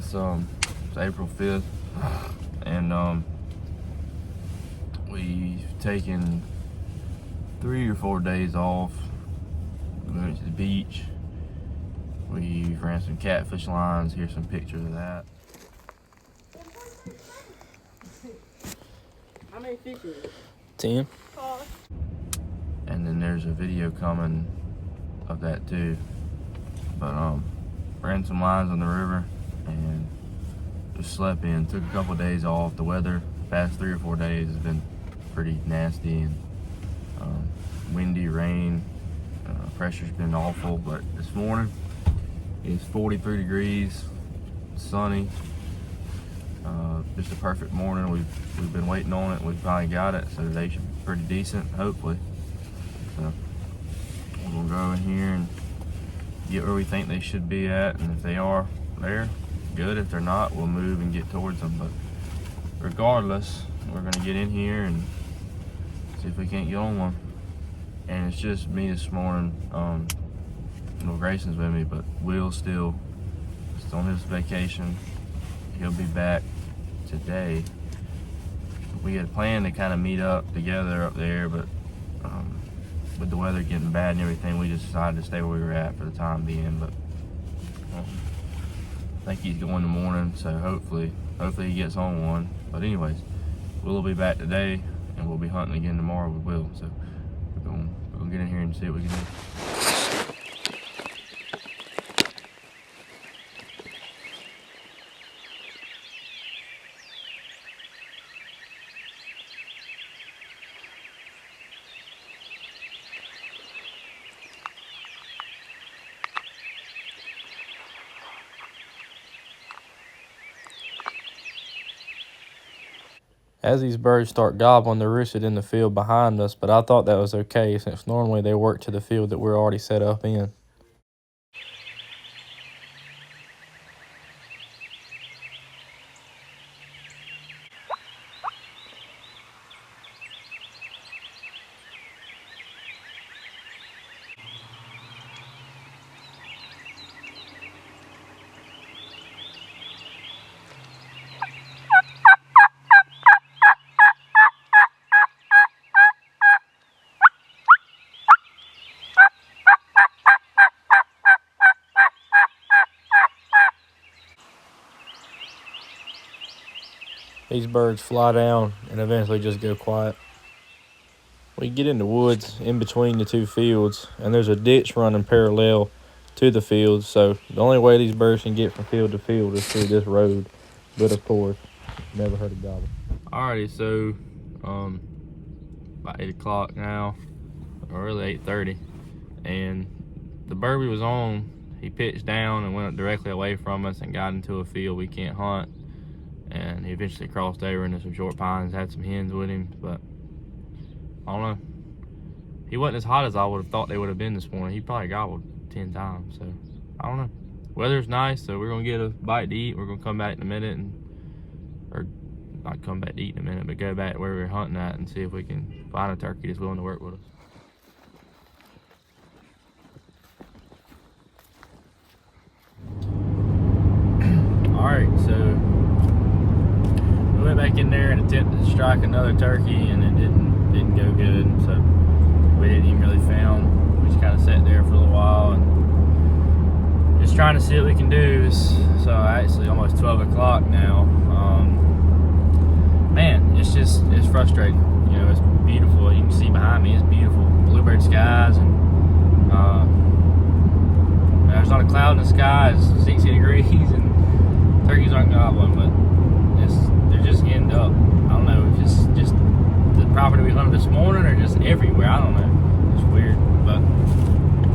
It's April 5th, and we've taken 3 or 4 days off. We went to the beach. We ran some catfish lines. Here's some pictures of that. How many fish is it? 10. And then there's a video coming of that too. But ran some lines on the river and just slept in. Took a couple of days off. The weather past 3 or 4 days has been pretty nasty and windy, rain. Pressure's been awful, but this morning it's 43 degrees, sunny. Just a perfect morning. We've been waiting on it. We finally got it, so today should be pretty decent, hopefully. So we're gonna go in here and get where we think they should be at, and if they are there, good. If they're not, we'll move and get towards them. But regardless, we're gonna get in here and see if we can't get on one. And it's just me this morning. Grayson's with me, but Will's still just on his vacation. He'll be back today. We had planned to kind of meet up together up there, but with the weather getting bad and everything, we just decided to stay where we were at for the time being. But I think he's going in the morning, so hopefully he gets on one. But anyways, Will be back today, and we'll be hunting again tomorrow with Will. So we're gonna get in here and see what we can do. As these birds start gobbling, they're roosted in the field behind us, but I thought that was okay since normally they work to the field that we're already set up in. These birds fly down and eventually just go quiet. We get in the woods in between the two fields, and there's a ditch running parallel to the fields, so the only way these birds can get from field to field is through this road. But of course, never heard of Gobbler. Alrighty, so about 8 o'clock now, or really 8:30, and the bird we was on, he pitched down and went directly away from us and got into a field we can't hunt. And he eventually crossed over into some short pines, had some hens with him, but I don't know. He wasn't as hot as I would have thought they would have been this morning. He probably gobbled 10 times, so I don't know. Weather's nice, so we're gonna get a bite to eat. We're gonna come back in a minute or not come back to eat in a minute, but go back to where we were hunting at and see if we can find a turkey that's willing to work with us. All right, so we went back in there and attempted to strike another turkey, and it didn't go good. So we didn't even really film. We just kind of sat there for a little while and just trying to see what we can do. So actually, almost 12 o'clock now. Man, it's frustrating. You know, it's beautiful. You can see behind me, it's beautiful. Bluebird skies, and there's not a cloud in the sky. It's 60 degrees, and turkeys aren't gobbling, but they're just end up. I don't know if it's just the property we hunted this morning or just everywhere. I don't know. It's weird. But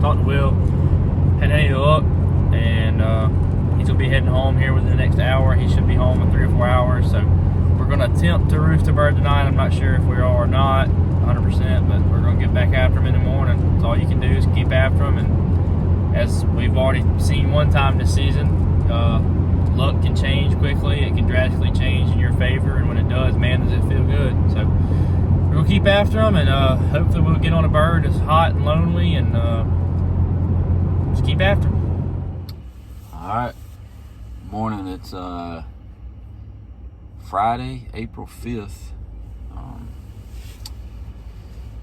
talked to Will, hadn't any luck, and he's gonna be heading home here within the next hour. He should be home in 3 or 4 hours. So we're gonna attempt to roost a bird tonight. I'm not sure if we are or not, 100%, but we're gonna get back after him in the morning. That's all you can do is keep after him, and as we've already seen one time this season, luck can change quickly. It can drastically change in your favor, and when it does, man, does it feel good. So we're gonna keep after them, and hopefully we'll get on a bird that's hot and lonely, and just keep after them. All right, Morning, it's Friday, April 5th.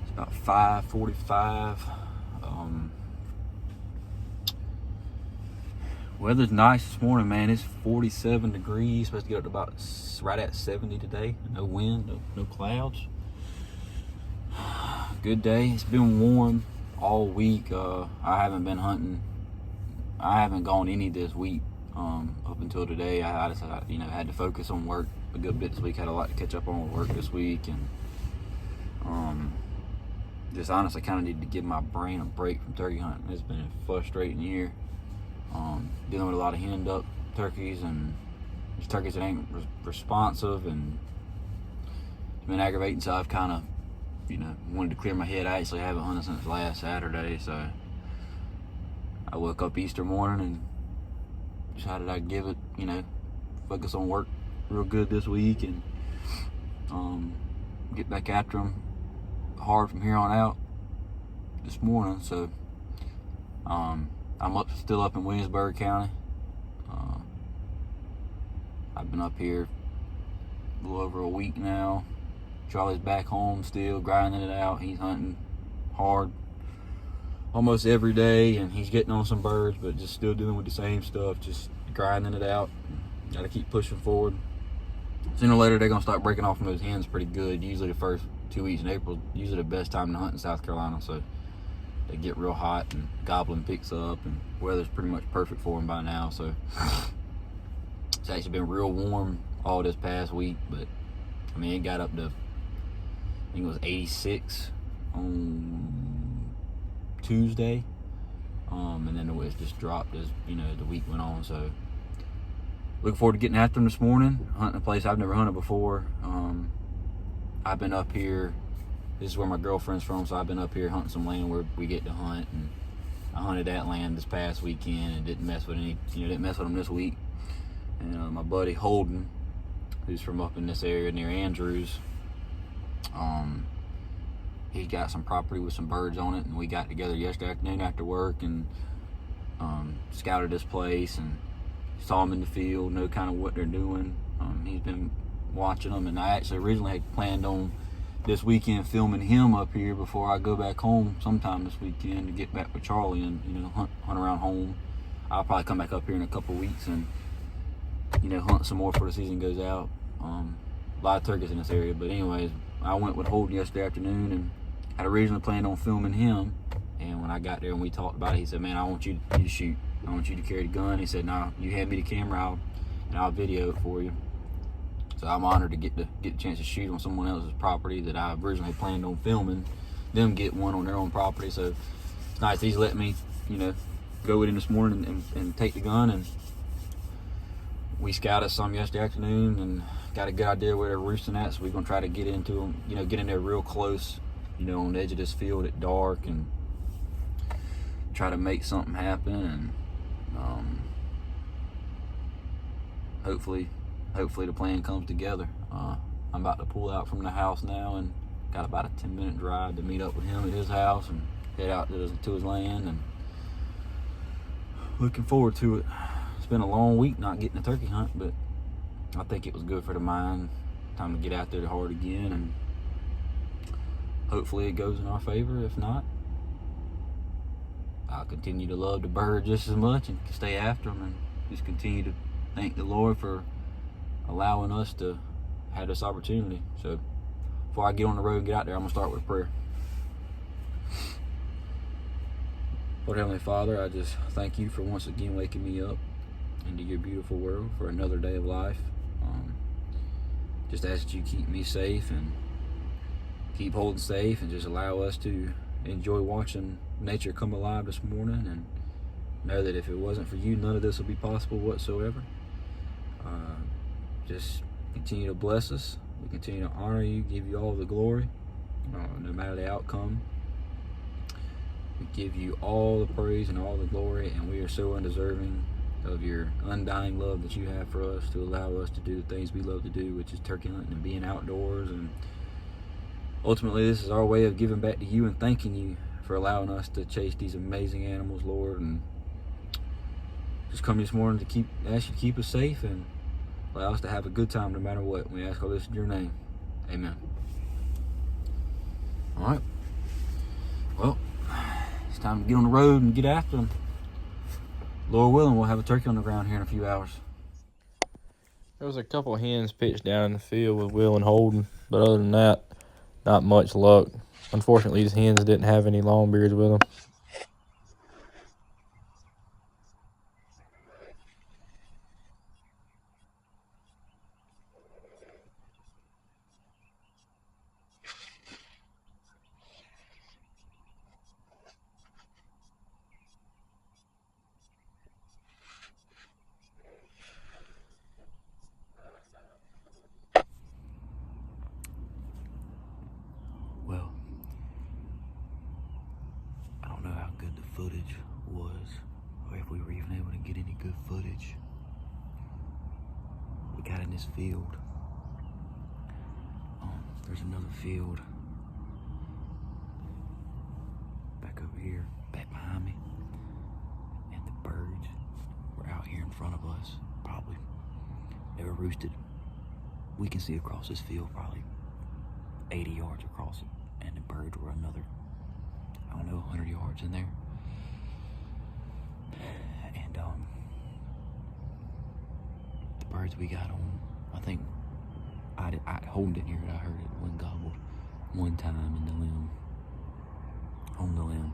It's about 5:45. Weather's nice this morning, man. It's 47 degrees. Supposed to get up to about right at 70 today. No wind, no clouds. Good day. It's been warm all week. I haven't been hunting. I haven't gone any this week. Up until today, I just had to focus on work a good bit this week. Had a lot to catch up on with work this week, and just honestly kind of need to give my brain a break from turkey hunting. It's been a frustrating year. Dealing with a lot of henned up turkeys and just turkeys that ain't responsive, and it's been aggravating. So I've kind of wanted to clear my head. I actually haven't hunted since last Saturday, so I woke up Easter morning and decided I'd give it, focus on work real good this week and get back after them hard from here on out this morning. So I'm still up in Williamsburg County. I've been up here a little over a week now. Charlie's back home still, grinding it out. He's hunting hard almost every day, and he's getting on some birds, but just still dealing with the same stuff, just grinding it out. Got to keep pushing forward. Sooner or later, they're going to start breaking off from those hens pretty good. Usually the first 2 weeks in April, usually the best time to hunt in South Carolina, so they get real hot and gobbling picks up, and weather's pretty much perfect for them by now. So it's actually been real warm all this past week, but I mean, it got up to, I think it was 86 on Tuesday, and then it just dropped as the week went on. So looking forward to getting after them this morning, hunting a place I've never hunted before. I've been up here. This is where my girlfriend's from, so I've been up here hunting some land where we get to hunt, and I hunted that land this past weekend and didn't mess with them this week. And my buddy Holden, who's from up in this area near Andrews, he got some property with some birds on it, and we got together yesterday afternoon after work and scouted this place and saw them in the field, know kind of what they're doing. He's been watching them, and I actually originally had planned on this weekend filming him up here before I go back home sometime this weekend to get back with Charlie and hunt around home. I'll probably come back up here in a couple weeks and hunt some more before the season goes out. A lot of turkeys in this area, but anyways, I went with Holden yesterday afternoon and had originally planned on filming him. And when I got there and we talked about it, he said, "Man, I want you to shoot. I want you to carry the gun." He said, "No, you hand me the camera, I'll video it for you." So I'm honored to get a chance to shoot on someone else's property that I originally planned on filming them get one on their own property. So it's nice he's let me, go with him this morning and take the gun. And we scouted some yesterday afternoon and got a good idea where they're roosting at. So we're gonna try to get into them, get in there real close, on the edge of this field at dark and try to make something happen. And hopefully the plan comes together. I'm about to pull out from the house now and got about a 10-minute drive to meet up with him at his house and head out to his land, and looking forward to it. It's been a long week not getting a turkey hunt, but I think it was good for the mind. Time to get out there hard again, and hopefully it goes in our favor. If not, I'll continue to love the bird just as much and stay after them and just continue to thank the Lord for allowing us to have this opportunity. So before I get on the road and get out there, I'm gonna start with a prayer. Lord Heavenly Father, I just thank you for once again waking me up into your beautiful world for another day of life. Just ask that you keep me safe and keep holding safe, and just allow us to enjoy watching nature come alive this morning, and know that if it wasn't for you, none of this would be possible whatsoever. Just continue to bless us. We continue to honor you, give you all the glory, no matter the outcome. We give you all the praise and all the glory, and we are so undeserving of your undying love that you have for us to allow us to do the things we love to do, which is turkey hunting and being outdoors. And ultimately, this is our way of giving back to you and thanking you for allowing us to chase these amazing animals, Lord. And just come this morning to ask you to keep us safe and allow us to have a good time no matter what. We ask all this in your name. Amen. All right. Well, it's time to get on the road and get after them. Lord willing, we'll have a turkey on the ground here in a few hours. There was a couple of hens pitched down in the field with Will and Holden, but other than that, not much luck. Unfortunately, these hens didn't have any longbeards with them. Well, I don't know how good the footage was, or if we were even able to get any good footage. We got in this field. There's another field back over here, back behind me, and the birds were out here in front of us. Probably they were roosted. We can see across this field probably 80 yards across it, and the birds were another, I don't know, 100 yards in there. And the birds we got on, I think Holden didn't hear it. I heard it when gobbled one time in the limb, on the limb,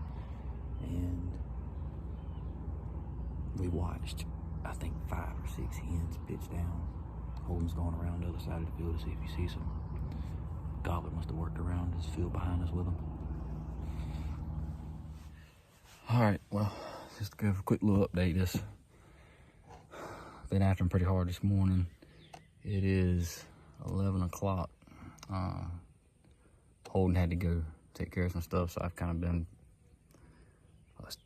and we watched, I think, 5 or 6 hens pitch down. Holden's going around the other side of the field to see if he sees them. Gobbler must have worked around this field behind us with them. All right, well, just to give a quick little update. Been after him pretty hard this morning. It is 11 o'clock. Holden had to go take care of some stuff, so I've kind of been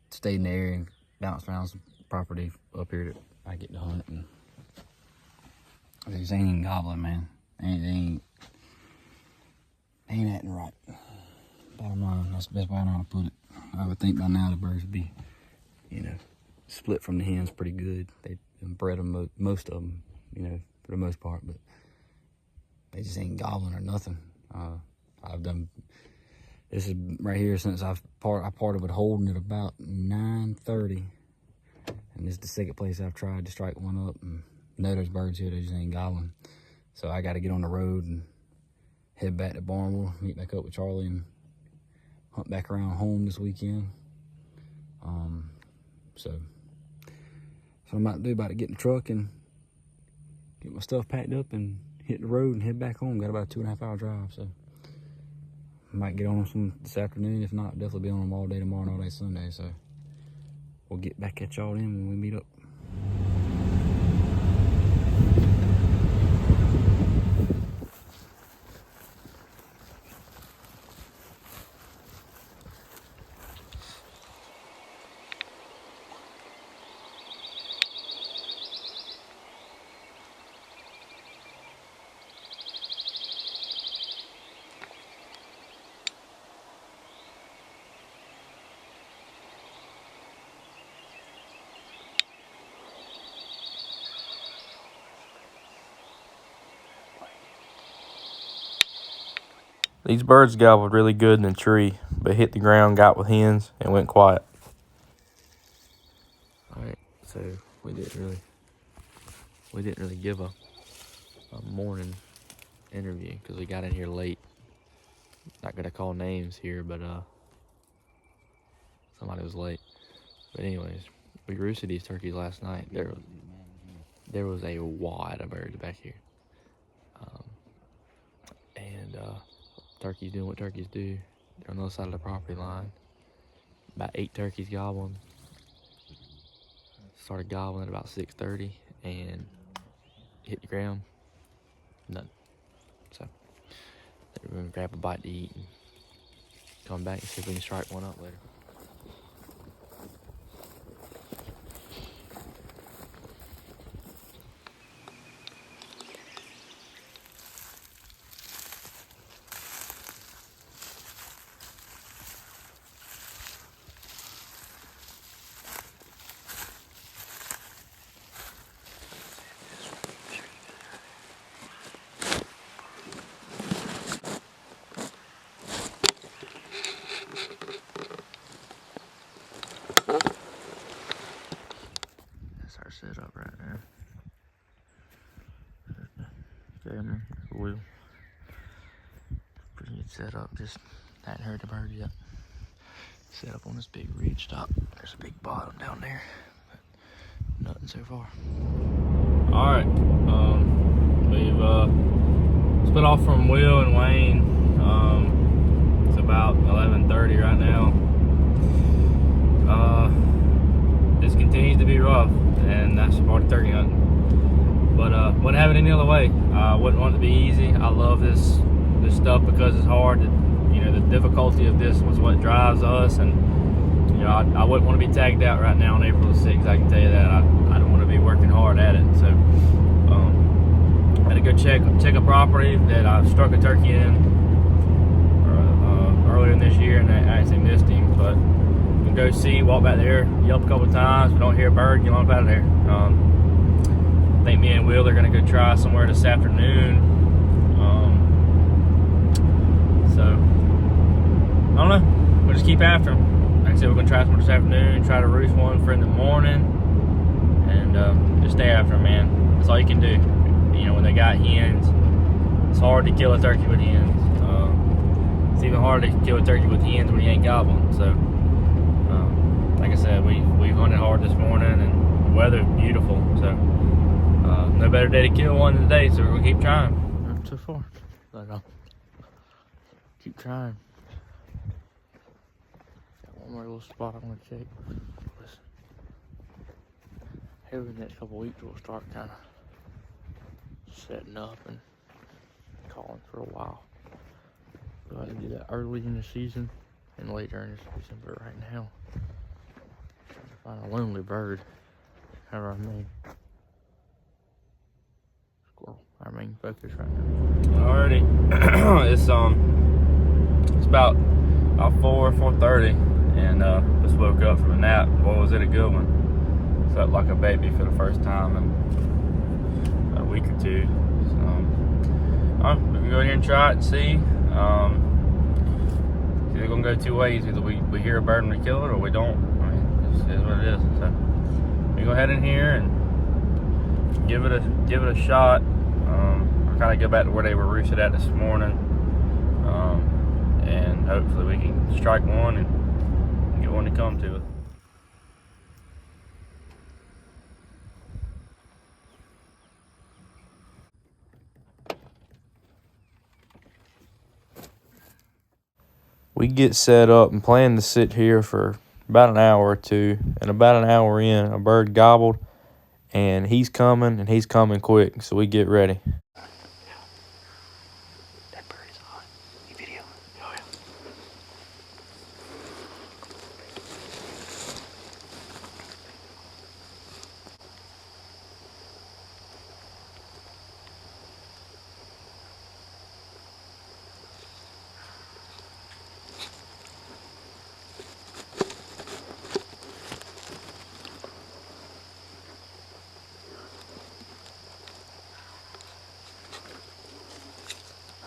stayed in the area and bounced around some property up here that I get to hunt. And this ain't even gobbling, man. Ain't acting right. Bottom line, that's the best way I know how to put it. I would think by now the birds would be, split from the hens pretty good. They bred them, most of them, for the most part, but they just ain't gobbling or nothing. I've done, this is right here since I parted with Holden at about 9:30, and this is the second place I've tried to strike one up, and there's birds here, they just ain't gobbling. So I got to get on the road and head back to Barnwell, meet back up with Charlie, and hunt back around home this weekend. So I'm about to do, about to get in the truck and get my stuff packed up and hit the road and head back home. Got about a 2.5 hour drive, so might get on them some this afternoon. If not, definitely be on them all day tomorrow and all day Sunday. So we'll get back at y'all then when we meet up. These birds gobbled really good in the tree, but hit the ground, got with hens, and went quiet. All right, so we didn't really give a morning interview because we got in here late. Not gonna call names here, but somebody was late. But anyways, we roosted these turkeys last night. There was a wad of birds back here, and turkeys doing what turkeys do. They're on the other side of the property line. About 8 turkeys gobbling. Started gobbling at about 6:30 and hit the ground. None. So we're gonna grab a bite to eat and come back and see if we can strike one up later. That's our setup right there. Camera, wheel. Pretty good setup. Just hadn't heard the bird yet. Set up on this big ridge top. There's a big bottom down there, but nothing so far. All right, we've split off from Will and Wayne. It's about 11:30 right now. This continues to be rough, and that's part of turkey hunting. But wouldn't have it any other way. I wouldn't want it to be easy. I love this stuff because it's hard. You know, the difficulty of this was what drives us, and you know, I wouldn't want to be tagged out right now on April the 6th. I can tell you that. I don't want to be working hard at it. So I had to go check a property that I struck a turkey in earlier in this year, and I actually missed him. But we can go see, walk back there, yelp a couple of times. If we don't hear a bird, get on out of there. I think me and Will are going to go try somewhere this afternoon. So I don't know. We'll just keep after them. Like I said, we're going to try somewhere this afternoon, try to roost one for in the morning, and just stay after them, man. That's all you can do. You know, when they got hens, it's hard to kill a turkey with hens. It's even harder to kill a turkey with hens when you ain't got one. So, like I said, we hunted hard this morning, and the weather's beautiful. So, no better day to kill one than today. So we're gonna keep trying. So far, keep trying. Got one more little spot I want to check. Listen, here in the next couple weeks we'll start kind of setting up and calling for a while. Go ahead and do that early in the season and later in the season, but right now, trying to find a lonely bird. However, our main focus right now. Alrighty, it's about 4:30, and just woke up from a nap. Boy, was it a good one! Slept like a baby for the first time in a week or two. So, we can go in here and try it and see. It's either gonna go two ways. Either we hear a bird and we kill it, or we don't. I mean, it is what it is. So we go ahead in here and give it a shot. I'll kind of go back to where they were roosted at this morning, and hopefully we can strike one and get one to come to it. We get set up and plan to sit here for about an hour or two, and about an hour in, a bird gobbled, and he's coming quick, so we get ready. That bird is hot. You video? Oh, yeah.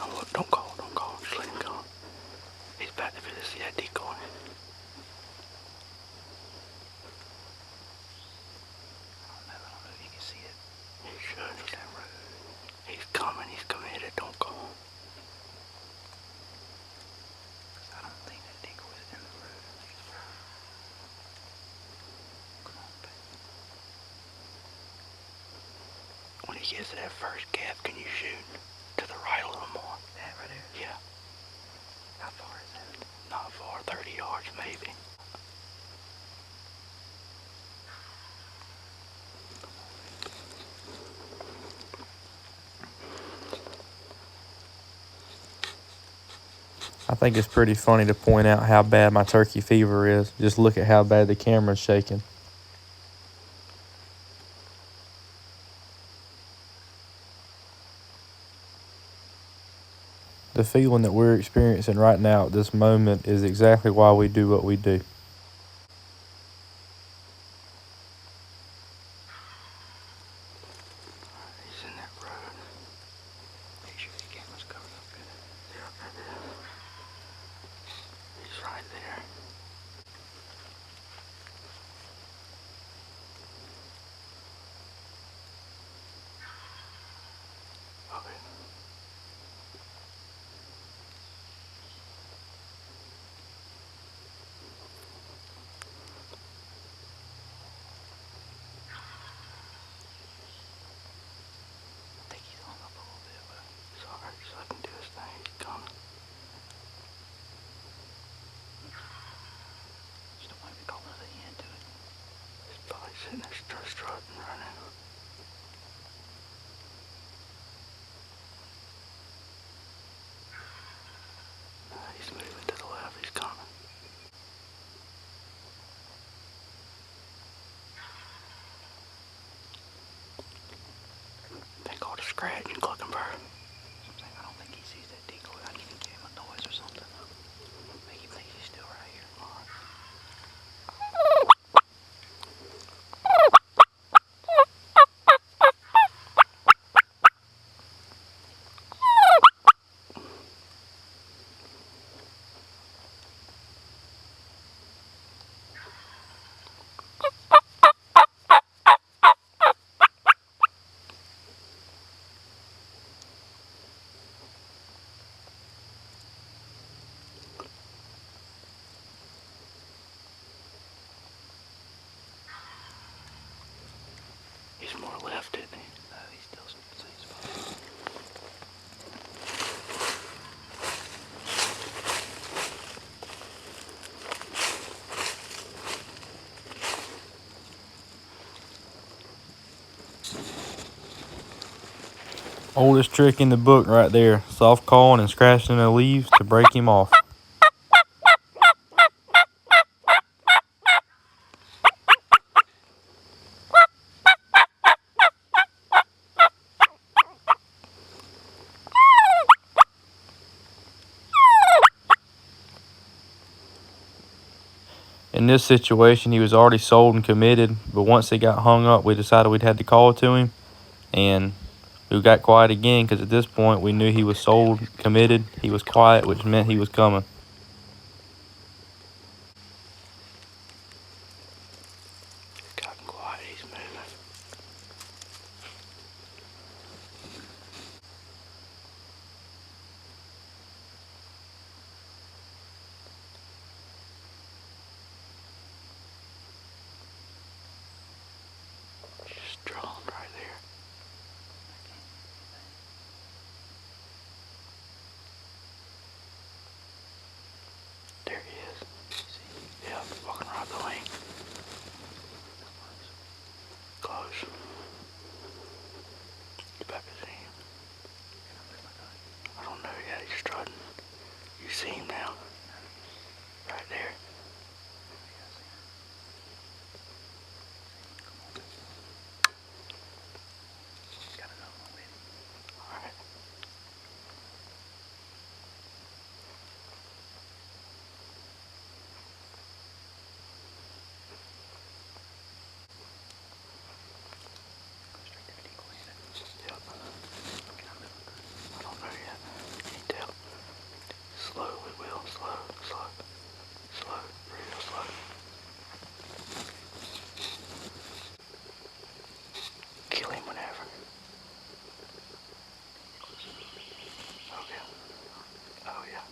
Oh, look, don't call, just let him go. He's back to see that decoy. I don't know if you can see it. You should, he's that road. He's coming in, don't call. I don't think that decoy is in the road. Come on, baby. When he gets to that first gap, can you shoot to the right a little more? That right there? Yeah. How far is that? Not far, 30 yards maybe. I think it's pretty funny to point out how bad my turkey fever is. Just look at how bad the camera's shaking. The feeling that we're experiencing right now at this moment is exactly why we do what we do. He's in that road. Make sure the camera's covered up good. He's right there. strutting running. He's moving to the left. He's coming. They called a scratch and clucking bird. I don't think he sees that decoy. I need to give him a noise or something. Make him think he's still right here. He's more left, isn't he? No, he's still in the same spot. Oldest trick in the book right there. Soft calling and scratching the leaves to break him off. In this situation, he was already sold and committed, but once he got hung up, we decided we'd had to call to him, and we got quiet again because at this point we knew he was sold, committed. He was quiet, which meant he was coming. He's gotten quiet. He's moving. Just drawn right there. There he is. Yep, walking right the wing. Close. Get back to see him. I don't know yet. He's strutting. You see him now. Right there. Alright. Yep. I don't know yet. Can you tell? Slow, we will. Slow, slow. Slow, real slow. Kill him whenever. Oh yeah. Oh yeah.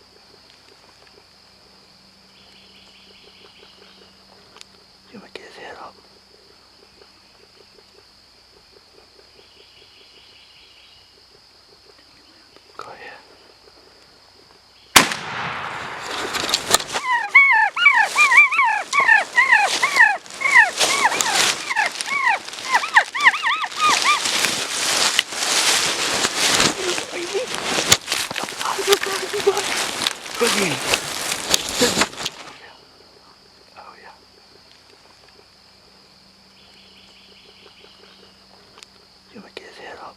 You want to get his head up? Go ahead. Good game. Oh yeah. You want to get his head up?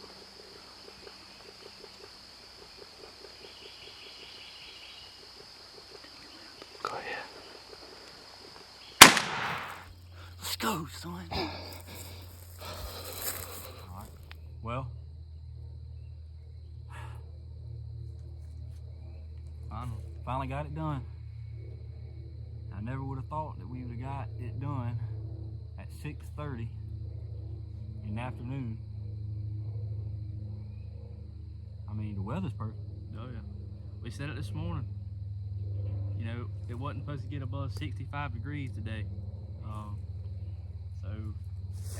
Go ahead. Let's go, son. Alright. Well, finally got it done. I never would have thought that we would have got it done at 6:30 in the afternoon. I mean, the weather's perfect. Oh yeah. We said it this morning. You know, it wasn't supposed to get above 65 degrees today. So,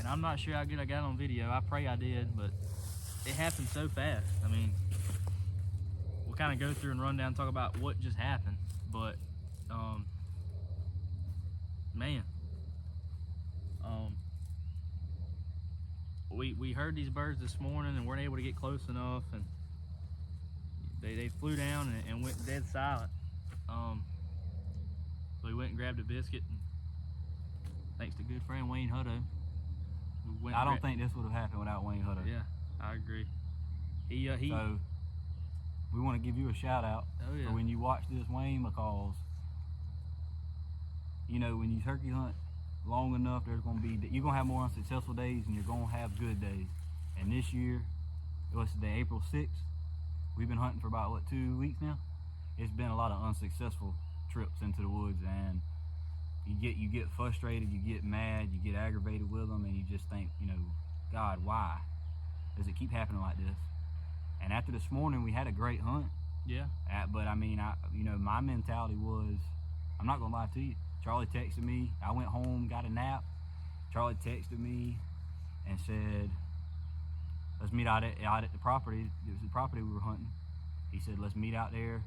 and I'm not sure how good I got on video. I pray I did, but it happened so fast. I mean, we'll kind of go through and run down and talk about what just happened, but man, we heard these birds this morning and weren't able to get close enough, and they flew down and went dead silent. So we went and grabbed a biscuit, and thanks to good friend Wayne Hutto, I don't think this would have happened without Wayne Hutto. Yeah, I agree. He So we want to give you a shout out for when you watch this, Wayne, because you know when you turkey hunt long enough, you're gonna have more unsuccessful days and you're gonna have good days. And this year, what's the day, April 6th? We've been hunting for about what, 2 weeks now. It's been a lot of unsuccessful trips into the woods, and you get frustrated, you get mad, you get aggravated with them, and you just think, you know, God, why does it keep happening like this? And after this morning, we had a great hunt. Yeah. But I mean, you know, my mentality was, I'm not gonna lie to you. Charlie texted me. I went home, got a nap. Charlie texted me and said, let's meet out at the property. It was the property we were hunting. He said, let's meet out there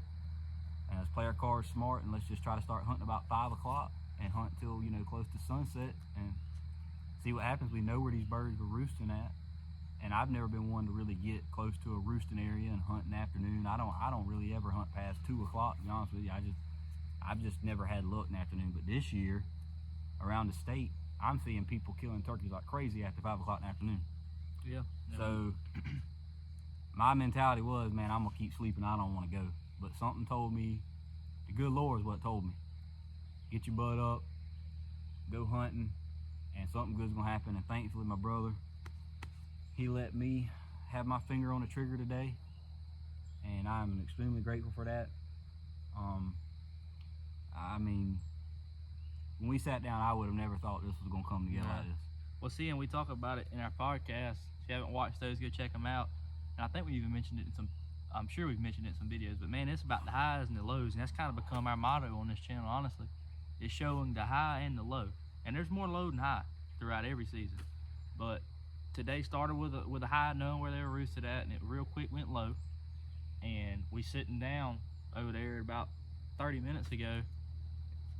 and let's play our cards smart, and let's just try to start hunting about 5 o'clock and hunt till, you know, close to sunset and see what happens. We know where these birds were roosting at, and I've never been one to really get close to a roosting area and hunt in the afternoon. I don't really ever hunt past 2 o'clock, to be honest with you. I've just never had luck in the afternoon. But this year, around the state, I'm seeing people killing turkeys like crazy after 5 o'clock in the afternoon. Yeah. So my mentality was, man, I'm gonna keep sleeping. I don't want to go. But something told me, the good Lord is what told me, get your butt up, go hunting, and something good's gonna happen. And thankfully, my brother, he let me have my finger on the trigger today, and I'm extremely grateful for that. I mean, when we sat down, I would have never thought this was gonna come together like this. Well, see, and we talk about it in our podcast. If you haven't watched those, go check them out. And I think we even mentioned it in some, I'm sure we've mentioned it in some videos, but man, it's about the highs and the lows, and that's kind of become our motto on this channel, honestly. It's showing the high and the low. And there's more low than high throughout every season. But today started with a high, knowing where they were roosted at, and it real quick went low. And we sitting down over there about 30 minutes ago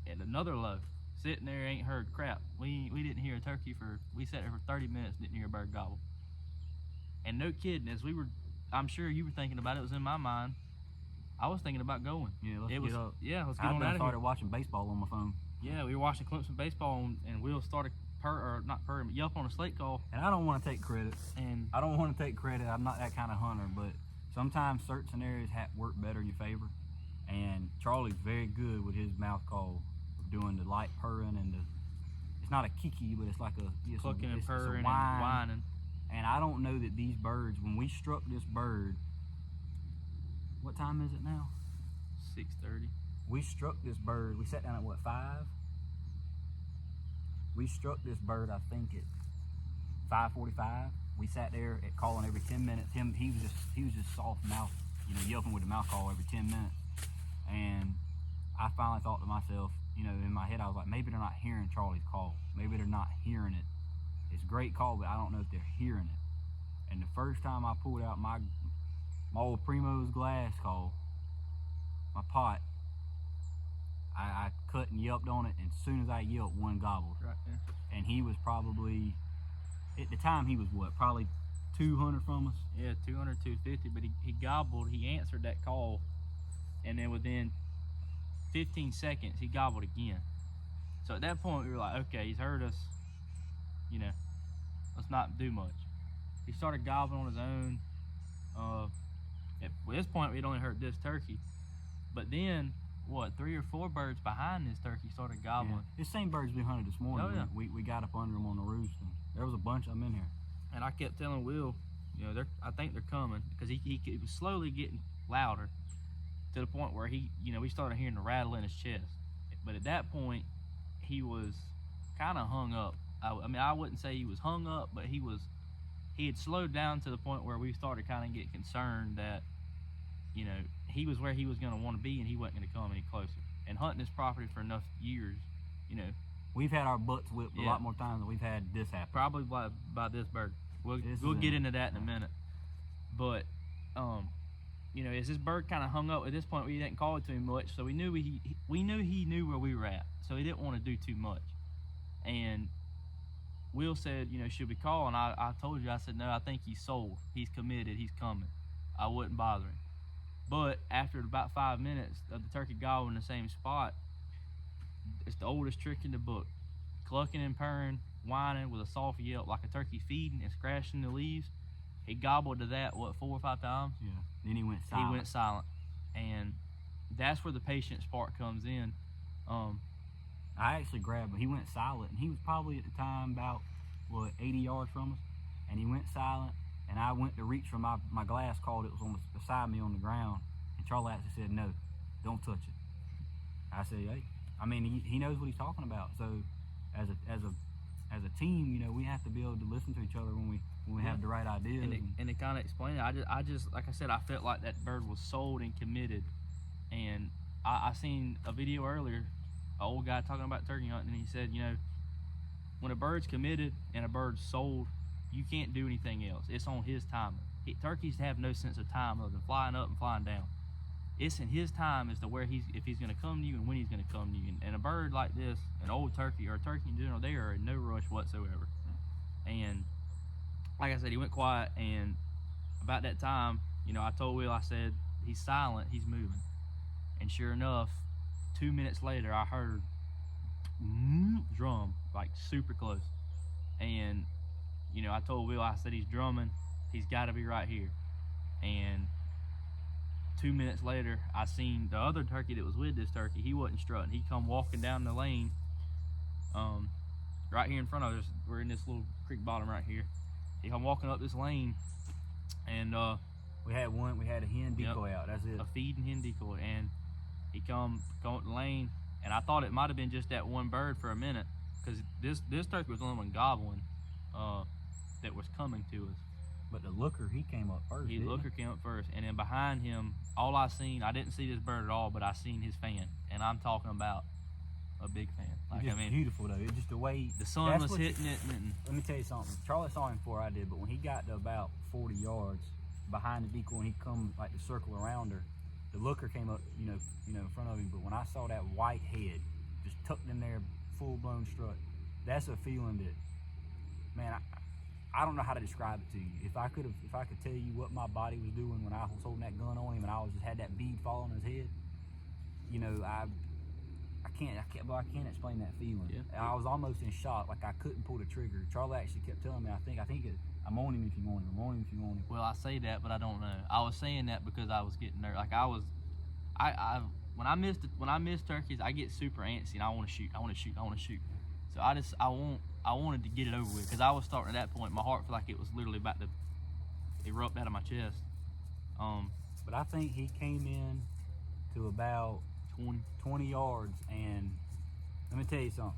at another low. Sitting there, ain't heard crap. We didn't hear a turkey we sat there for 30 minutes, didn't hear a bird gobble. And no kidding, as we were, I'm sure you were thinking about it, was in my mind. I was thinking about going. Yeah, let's get up. Yeah, let's get on out of here. I started watching baseball on my phone. Yeah, we were watching Clemson baseball, and Will started yelp on a slate call. And I don't want to take credit. And I don't want to take credit. I'm not that kind of hunter, but sometimes certain scenarios work better in your favor. And Charlie's very good with his mouth call of doing the light purring and it's not a kiki, but it's like clucking and purring and whine. whining. And I don't know that these birds, when we struck this bird, what time is it now? 6:30. We struck this bird, we sat down at what, 5? We struck this bird, I think at 5:45. We sat there at calling every 10 minutes. He was just soft mouth, you know, yelping with the mouth call every 10 minutes. And I finally thought to myself, you know, in my head, I was like, maybe they're not hearing Charlie's call. Maybe they're not hearing it. It's a great call, but I don't know if they're hearing it. And the first time I pulled out my old Primo's glass call, my pot, I cut and yelped on it, and as soon as I yelped, one gobbled. Right there. And he was probably, at the time, he was what, probably 200 from us? Yeah, 200, 250, but he gobbled, he answered that call, and then within 15 seconds, he gobbled again. So at that point, we were like, okay, he's heard us, you know, let's not do much. He started gobbling on his own. At this point, we'd only heard this turkey. But then, what, 3 or 4 birds behind this turkey started gobbling. Yeah. The same birds we hunted this morning. Oh, yeah. We got up under them on the roost. And there was a bunch of them in here. And I kept telling Will, you know, I think they're coming, because he was slowly getting louder to the point where we started hearing the rattle in his chest. But at that point, he was kind of hung up. I mean, I wouldn't say he was hung up, but he had slowed down to the point where we started kind of getting concerned that, you know, he was where he was going to want to be and he wasn't going to come any closer. And hunting this property for enough years, you know. We've had our butts whipped a lot more times than we've had this happen. Probably by this bird. We'll get into that in a minute. But, you know, as this bird kind of hung up at this point, we didn't call it to him much, so we knew he knew where we were at, so he didn't want to do too much. And Will said, you know, should we call? And I told you, I said, no, I think he's sold. He's committed. He's coming. I wouldn't bother him. But after about 5 minutes of the turkey gobbling in the same spot, it's the oldest trick in the book. Clucking and purring, whining with a soft yelp like a turkey feeding and scratching the leaves. He gobbled to that, what, 4 or 5 times? Yeah. Then he went silent. He went silent. And that's where the patience part comes in. I actually grabbed him. He went silent, and he was probably at the time about, what, 80 yards from us. And he went silent, and I went to reach for my glass call that was on beside me on the ground. And Charlie actually said, no, don't touch it. I said, hey, I mean, he knows what he's talking about. So as a team, you know, we have to be able to listen to each other when we have the right ideas. And to kind of explain it, I just like I said, I felt like that bird was sold and committed. And I seen a video earlier, an old guy talking about turkey hunting, and he said, you know, when a bird's committed and a bird's sold, you can't do anything else. It's on his timing. Turkeys have no sense of time other than flying up and flying down. It's in his time as to where if he's going to come to you and when he's going to come to you. And a bird like this, an old turkey or a turkey in general, they are in no rush whatsoever. And like I said, he went quiet, and about that time, you know, I told Will, I said, he's silent, he's moving. And sure enough, 2 minutes later, I heard drum, like super close. And, you know, I told Will, I said, he's drumming, he's got to be right here. And 2 minutes later, I seen the other turkey that was with this turkey. He wasn't strutting. He come walking down the lane, right here in front of us. We're in this little creek bottom right here. He come walking up this lane, and we had a hen decoy out. That's it. A feeding hen decoy, and he come up the lane, and I thought it might have been just that one bird for a minute, because this turkey was the only one gobbling that was coming to us. But the looker, he came up first. The looker came up first, and then behind him, all I seen, I didn't see this bird at all, but I seen his fan, and I'm talking about a big fan. Like, I mean, beautiful though. It's just the way the sun was hitting it. And let me tell you something. Charlie saw him before I did, but when he got to about 40 yards behind the decoy, and he come like to circle around her, the looker came up, you know, in front of him. But when I saw that white head just tucked in there, full blown strut, that's a feeling that, man, I don't know how to describe it to you. If I could tell you what my body was doing when I was holding that gun on him and I was just had that bead fall on his head, you know, I can't explain that feeling. Yeah. I was almost in shock, like I couldn't pull the trigger. Charlie actually kept telling me, I think I'm on him if you want him. I'm on him if you want him. Well, I say that, but I don't know. I was saying that because I was getting nervous. Like when I miss turkeys, I get super antsy and I want to shoot. So I wanted to get it over with, because I was starting at that point. My heart felt like it was literally about to erupt out of my chest. But I think he came in to about 20 yards, and let me tell you something.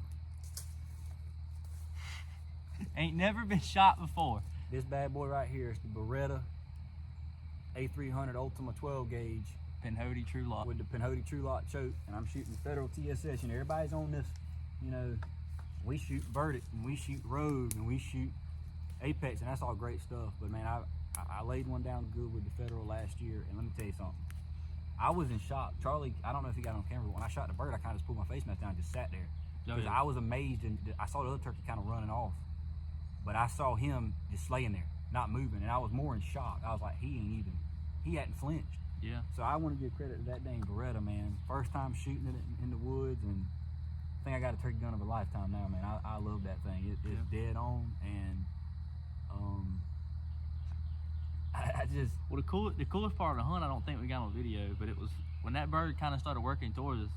Ain't never been shot before. This bad boy right here is the Beretta A300 Ultima 12 gauge. Pinhoti True Lock. With the Pinhoti True Lock choke, and I'm shooting Federal TSS. You know, everybody's on this, you know, we shoot Verdict, and we shoot Rogue, and we shoot Apex, and that's all great stuff. But man, I laid one down good with the Federal last year, and let me tell you something. I was in shock. Charlie, I don't know if he got on camera, but when I shot the bird, I kind of just pulled my face mask down and just sat there. Because I was amazed, and I saw the other turkey kind of running off. But I saw him just laying there, not moving, and I was more in shock. I was like, he hadn't flinched. Yeah. So I want to give credit to that dang Beretta, man. First time shooting it in the woods, and I think I got a turkey gun of a lifetime now, man. I love that thing. It's dead on, and I just... Well, the coolest part of the hunt, I don't think we got on video, but it was when that bird kind of started working towards us.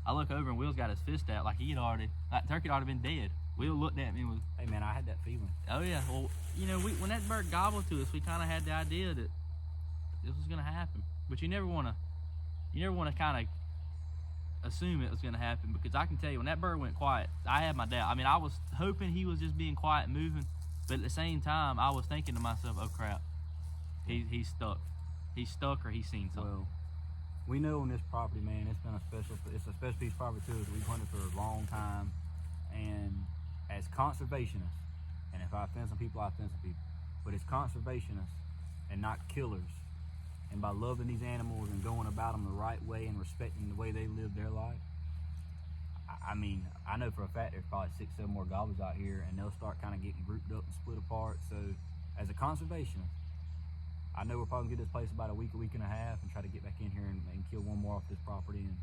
I look over and Will's got his fist out like that turkey had already been dead. Will looked at me and was, hey man, I had that feeling. Oh yeah, well, you know, when that bird gobbled to us, we kind of had the idea that this was gonna happen. But you never want to kind of assume it was gonna happen, because I can tell you when that bird went quiet, I had my doubt. I mean, I was hoping he was just being quiet and moving, but at the same time, I was thinking to myself, oh crap, he's stuck. He's stuck, or he's seen something. Well, we know on this property, man, it's a special piece of property to us. We've hunted for a long time, and as conservationists, and if I offend some people, I offend some people, but as conservationists and not killers, and by loving these animals and going about them the right way and respecting the way they live their life, I mean, I know for a fact there's probably 6, 7 more gobblers out here, and they'll start kind of getting grouped up and split apart. So, as a conservationist, I know we'll probably get this place about a week and a half, and try to get back in here and kill one more off this property and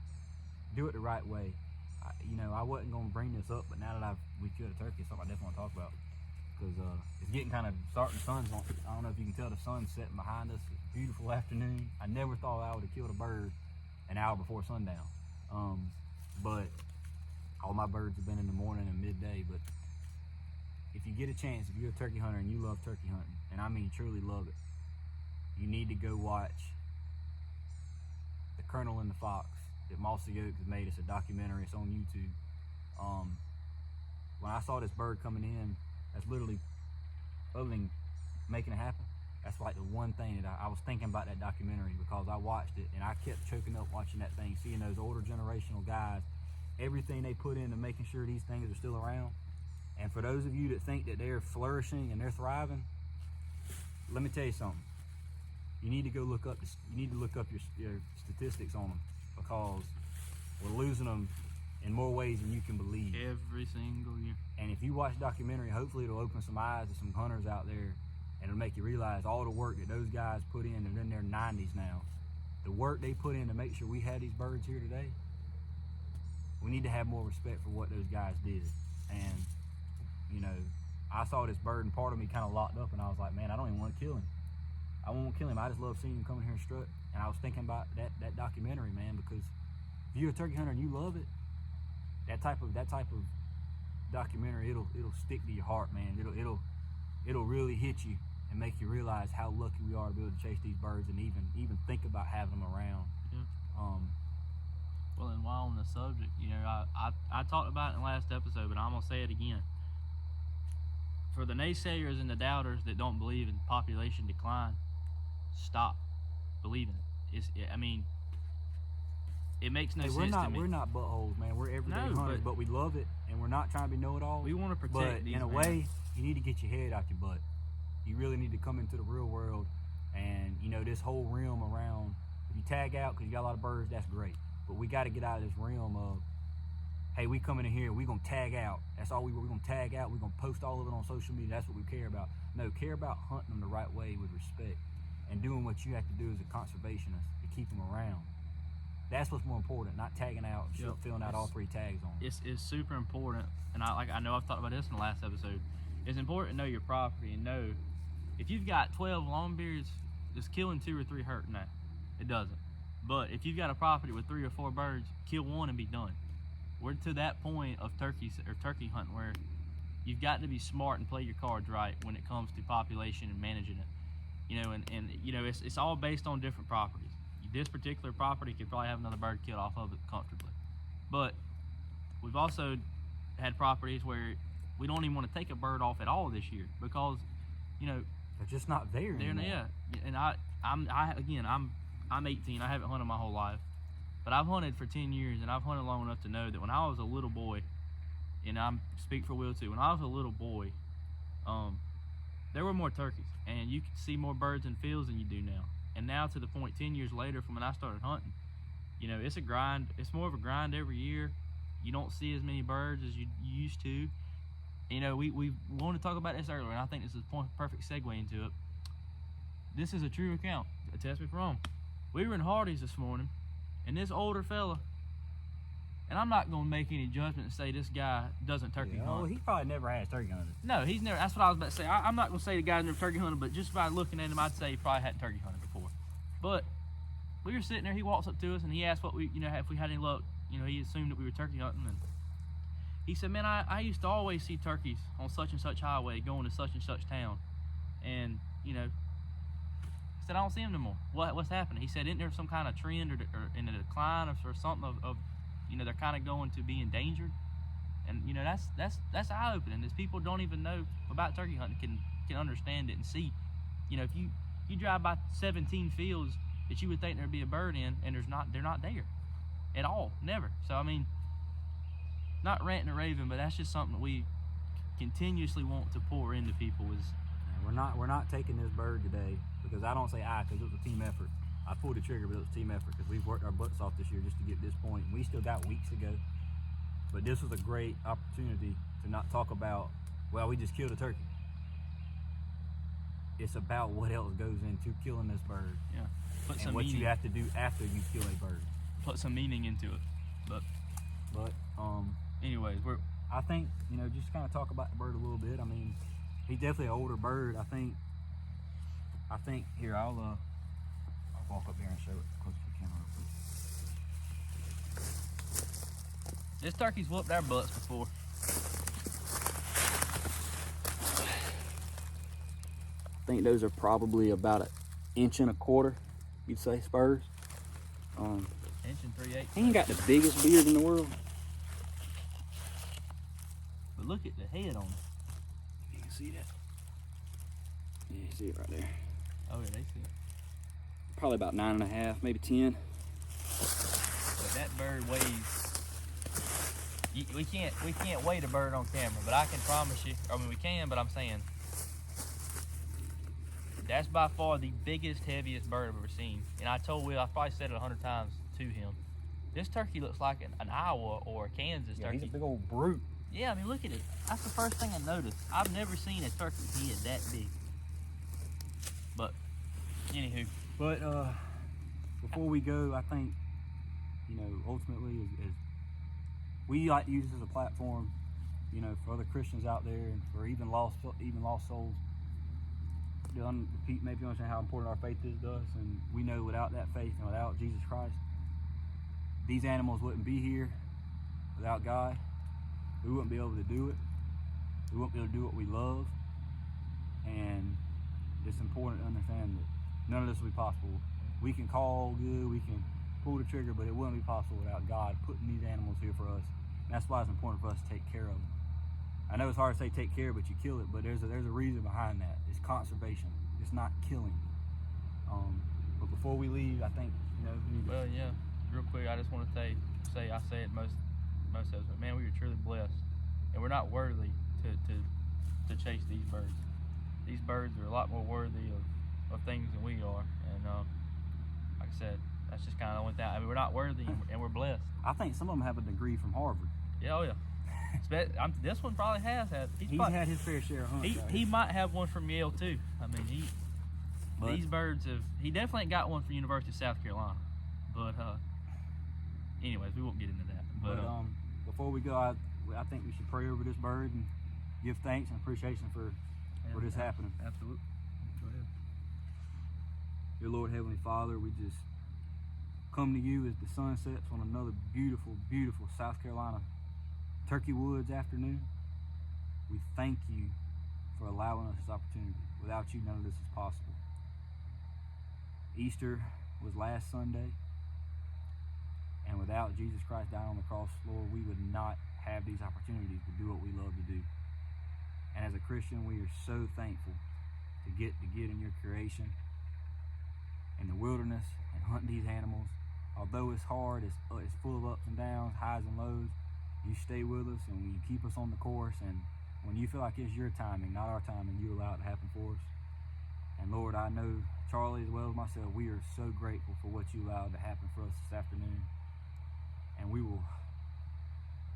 do it the right way. I wasn't gonna bring this up, but now that we killed a turkey, it's something I definitely want to talk about, because it's getting kind of starting. The sun's on. I don't know if you can tell, the sun's setting behind us. It's a beautiful afternoon. I never thought I would have killed a bird an hour before sundown, but all my birds have been in the morning and midday. But if you get a chance, if you're a turkey hunter and you love turkey hunting, and I mean truly love it, you need to go watch The Colonel and the Fox that Mossy Oak has made. It's a documentary. It's on YouTube. When I saw this bird coming in, that's literally, other than making it happen, that's like the one thing that I was thinking about that documentary, because I watched it and I kept choking up watching that thing, seeing those older generational guys, everything they put into making sure these things are still around. And for those of you that think that they're flourishing and they're thriving, let me tell you something. You need to go look up. You need to look up your statistics on them, because we're losing them in more ways than you can believe. Every single year. And if you watch the documentary, hopefully it'll open some eyes to some hunters out there, and it'll make you realize all the work that those guys put in. They're in their 90s now. The work they put in to make sure we had these birds here today. We need to have more respect for what those guys did. And I saw this bird, and part of me kind of locked up, and I was like, man, I don't even want to kill him. I won't kill him. I just love seeing him come in here and strut. And I was thinking about that documentary, man, because if you're a turkey hunter and you love it, that type of documentary, it'll stick to your heart, man. It'll really hit you and make you realize how lucky we are to be able to chase these birds and even think about having them around. Yeah. Well, and while on the subject, I talked about it in the last episode, but I'm gonna say it again. For the naysayers and the doubters that don't believe in population decline, stop believing it. It makes no sense to me. We're not buttholes, man. We're everyday hunters, but we love it, and we're not trying to be know-it-alls. We want to protect but these, in a way, you need to get your head out your butt. You really need to come into the real world, and this whole realm around. If you tag out because you got a lot of birds, that's great. But we got to get out of this realm of, hey, we coming in here, we're going to tag out. That's all we're going to tag out. We're going to post all of it on social media. That's what we care about. No, care about hunting them the right way with respect and doing what you have to do as a conservationist to keep them around. That's what's more important, not tagging out, filling out all 3 tags on them. It's super important, and I know I've talked about this in the last episode. It's important to know your property and know if you've got 12 longbeards, does killing 2 or 3 hurt? No, it doesn't. But if you've got a property with 3 or 4 birds, kill 1 and be done. We're to that point of turkey hunting where you've got to be smart and play your cards right when it comes to population and managing it. It's all based on different properties. This particular property could probably have another bird killed off of it comfortably. But we've also had properties where we don't even want to take a bird off at all this year because, they're just not there anymore. Yeah, and I'm 18. I haven't hunted my whole life, but I've hunted for 10 years, and I've hunted long enough to know that when I was a little boy, and I speak for Will too, when I was a little boy, there were more turkeys, and you could see more birds in fields than you do now. And now to the point 10 years later from when I started hunting, it's a grind. It's more of a grind every year. You don't see as many birds as you used to. We wanted to talk about this earlier, and I think this is a perfect segue into it. This is a true account. Test me if I'm wrong. We were in Hardee's this morning, and this older fella, and I'm not going to make any judgment and say this guy doesn't turkey hunt. Well, he probably never has turkey hunted. No, he's never. That's what I was about to say. I'm not going to say the guy's never turkey hunted, but just by looking at him, I'd say he probably hadn't turkey hunted before. But we were sitting there. He walks up to us and he asked what we, if we had any luck. He assumed that we were turkey hunting, and he said, "Man, I used to always see turkeys on such and such highway going to such and such town, and I said I don't see them no more. What's happening?" He said, "Isn't there some kind of trend or in a decline or something of they're kind of going to be endangered?" And that's eye opening. As people don't even know about turkey hunting can understand it and see. If you drive by 17 fields that you would think there'd be a bird in, and they're not there at all, never. So not ranting or raving, but that's just something that we continuously want to pour into people. We're not taking this bird today because I don't say because it was a team effort. I pulled the trigger, but it was a team effort because we've worked our butts off this year just to get to this point. And we still got weeks to go. But this was a great opportunity to not talk about, well, we just killed a turkey. It's about what else goes into killing this bird. Yeah. Put and some what meaning. you have to do after you kill a bird. Put some meaning into it. But anyways, I think, you know, just kind of talk about the bird a little bit. I mean, he's definitely an older bird. I think here, I'll walk up here and show it close to the camera real quick. this turkey's whooped our butts before. I think those are probably about 1.25 inches, you'd say, spurs. 1 3/8. He ain't got the biggest beard in the world. But look at the head on him. You can see that. Yeah, you see it right there. Oh yeah, they see it. Probably about 9.5, maybe 10. But that bird weighs. We can't weigh the bird on camera, but I can promise you. I mean, we can, but I'm saying that's by far the biggest, heaviest bird I've ever seen. And I told Will, I probably said it 100 times to him. This turkey looks like an Iowa or a Kansas turkey. He's a big old brute. Yeah, I mean, look at it. That's the first thing I noticed. I've never seen a turkey head that big. But anywho. But before we go, I think, you know, ultimately is we like to use this as a platform, you know, for other Christians out there and for even lost souls. Maybe understand how important our faith is to us, and we know without that faith and without Jesus Christ, these animals wouldn't be here. Without God, we wouldn't be able to do it. We wouldn't be able to do what we love, and it's important to understand that none of this will be possible. We can call good, we can pull the trigger, but it wouldn't be possible without God putting these animals here for us. And that's why it's important for us to take care of them. I know it's hard to say take care, but you kill it. But there's a reason behind that. It's conservation. It's not killing. But before we leave, I think, you know, we need to. Well, yeah. Real quick, I just want to say I say it most of us, but man, we are truly blessed, and we're not worthy to chase these birds. These birds are a lot more worthy of things than we are, and like I said, that's just kind of went down. I mean, we're not worthy, and we're blessed. I think some of them have a degree from Harvard. Yeah, oh yeah. This one probably has had. He's had his fair share of hunts. He might have one from Yale too. I mean, these birds have. He definitely ain't got one from University of South Carolina. But anyways, we won't get into that. But before we go, I think we should pray over this bird and give thanks and appreciation for this happening. Absolutely. Go ahead. Dear Lord, Heavenly Father, we just come to you as the sun sets on another beautiful, beautiful South Carolina Turkey Woods afternoon. We thank you for allowing us this opportunity. Without you, none of this is possible. Easter was last Sunday, and without Jesus Christ dying on the cross, Lord, we would not have these opportunities to do what we love to do. And as a Christian, we are so thankful to get in your creation in the wilderness and hunt these animals. Although it's hard, it's full of ups and downs, highs and lows, you stay with us and you keep us on the course, and when you feel like it's your timing, not our timing, you allow it to happen for us. And Lord, I know Charlie as well as myself, we are so grateful for what you allowed to happen for us this afternoon, and we will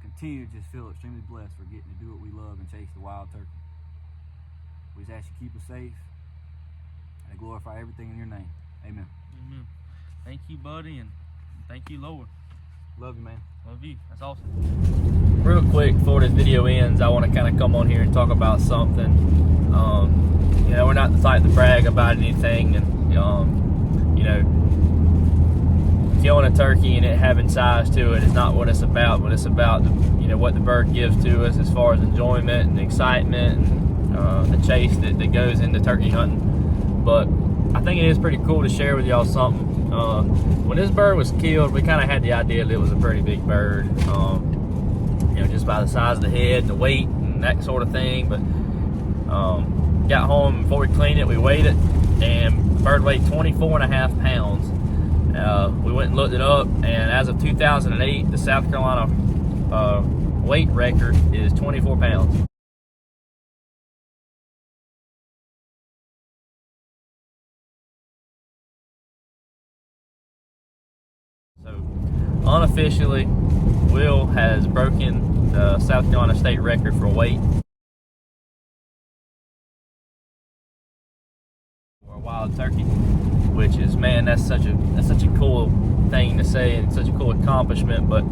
continue to just feel extremely blessed for getting to do what we love and chase the wild turkey. We just ask you to keep us safe and glorify everything in your name. Amen. Amen. Thank you, buddy, and thank you, Lord. Love you, man. Love you. That's awesome. Real quick, before this video ends, I want to kind of come on here and talk about something. You know, we're not the type to brag about anything, and you know, killing a turkey and it having size to it is not what it's about. But it's about you know, what the bird gives to us as far as enjoyment and excitement and the chase that goes into turkey hunting. But I think it is pretty cool to share with y'all something. When this bird was killed, we kind of had the idea that it was a pretty big bird, you know, just by the size of the head and the weight and that sort of thing. But got home, before we cleaned it, we weighed it, and the bird weighed 24.5 pounds. We went and looked it up, and as of 2008, the South Carolina weight record is 24 pounds. So, unofficially, Will has broken the South Carolina state record for weight for a wild turkey, which is, man, that's such a cool thing to say and such a cool accomplishment. But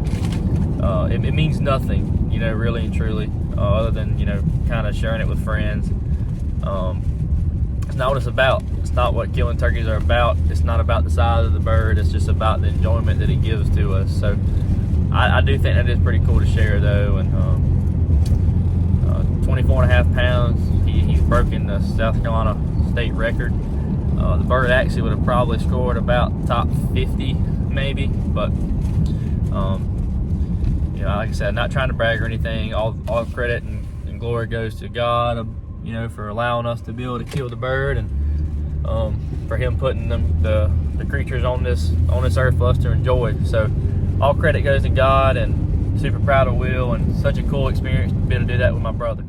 it means nothing, you know, really and truly, other than, you know, kind of sharing it with friends. It's not what it's about. It's not what killing turkeys are about. It's not about the size of the bird. It's just about the enjoyment that it gives to us. So I do think that is pretty cool to share, though. And 24.5 pounds. He's broken the South Carolina state record. The bird actually would have probably scored about top 50, maybe. But you know, like I said, not trying to brag or anything. All credit and glory goes to God, you know, for allowing us to be able to kill the bird, and for him putting the creatures on this earth for us to enjoy. So all credit goes to God, and super proud of Will, and such a cool experience to be able to do that with my brother.